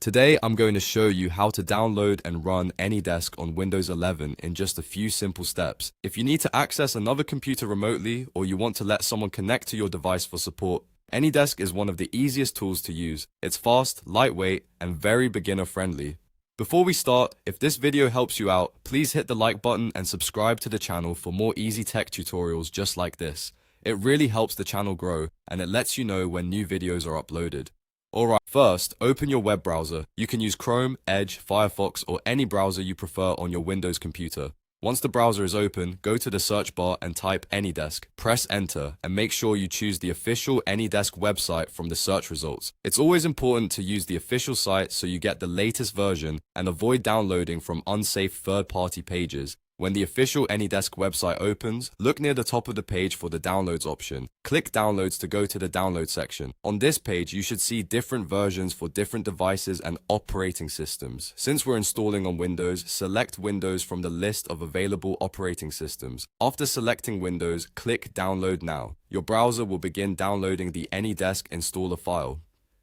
Today, I'm going to show you how to download and run AnyDesk on Windows 11 in just a few simple steps. If you need to access another computer remotely or you want to let someone connect to your device for support, AnyDesk is one of the easiest tools to use. It's fast, lightweight, and very beginner-friendly. Before we start, if this video helps you out, please hit the like button and subscribe to the channel for more easy tech tutorials just like this. It really helps the channel grow, and it lets you know when new videos are uploaded. Alright, first, open your web browser. You can use Chrome, Edge, Firefox, or any browser you prefer on your Windows computer. Once the browser is open, go to the search bar and type AnyDesk. Press enter and make sure you choose the official AnyDesk website from the search results. It's always important to use the official site so you get the latest version and avoid downloading from unsafe third-party pages. When the official AnyDesk website opens, look near the top of the page for the downloads option. Click downloads to go to the download section. On this page, you should see different versions for different devices and operating systems. Since we're installing on Windows, select Windows from the list of available operating systems. After selecting Windows, click download now. Your browser will begin downloading the AnyDesk installer file.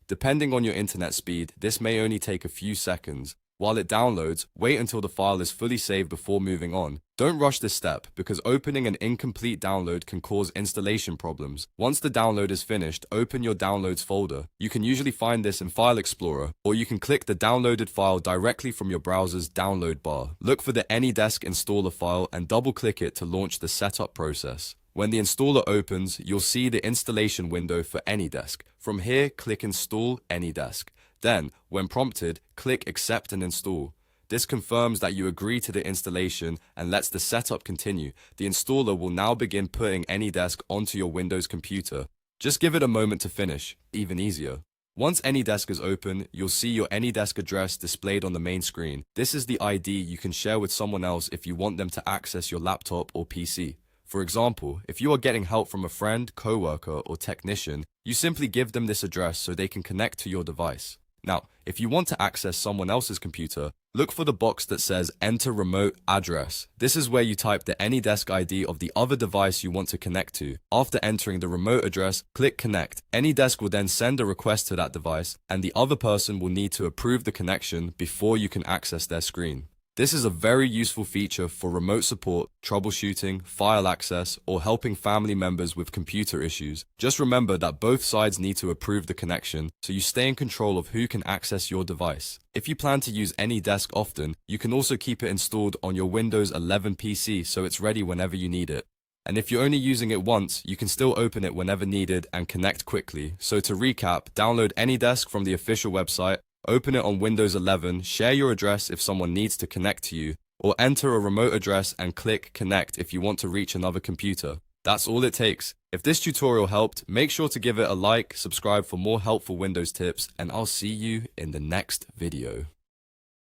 Depending on your internet speed, this may only take a few seconds. While it downloads, wait until the file is fully saved before moving on. Don't rush this step, because opening an incomplete download can cause installation problems. Once the download is finished, open your Downloads folder. You can usually find this in File Explorer, or you can click the downloaded file directly from your browser's download bar. Look for the AnyDesk installer file and double-click it to launch the setup process. When the installer opens, you'll see the installation window for AnyDesk. From here, click Install AnyDesk. Then, when prompted, click Accept and Install. This confirms that you agree to the installation and lets the setup continue. The installer will now begin putting AnyDesk onto your Windows computer. Just give it a moment to finish, even easier. Once AnyDesk is open, you'll see your AnyDesk address displayed on the main screen. This is the ID you can share with someone else if you want them to access your laptop or PC. For example, if you are getting help from a friend, coworker, or technician, you simply give them this address so they can connect to your device. Now, if you want to access someone else's computer, look for the box that says Enter Remote Address. This is where you type the AnyDesk ID of the other device you want to connect to. After entering the remote address, click Connect. AnyDesk will then send a request to that device, and the other person will need to approve the connection before you can access their screen. This is a very useful feature for remote support, troubleshooting, file access, or helping family members with computer issues. Just remember that both sides need to approve the connection, so you stay in control of who can access your device. If you plan to use AnyDesk often, you can also keep it installed on your Windows 11 PC so it's ready whenever you need it. And if you're only using it once, you can still open it whenever needed and connect quickly. So to recap, download AnyDesk from the official website, open it on Windows 11, share your address if someone needs to connect to you, or enter a remote address and click Connect if you want to reach another computer. That's all it takes. If this tutorial helped, make sure to give it a like, subscribe for more helpful Windows tips, and I'll see you in the next video.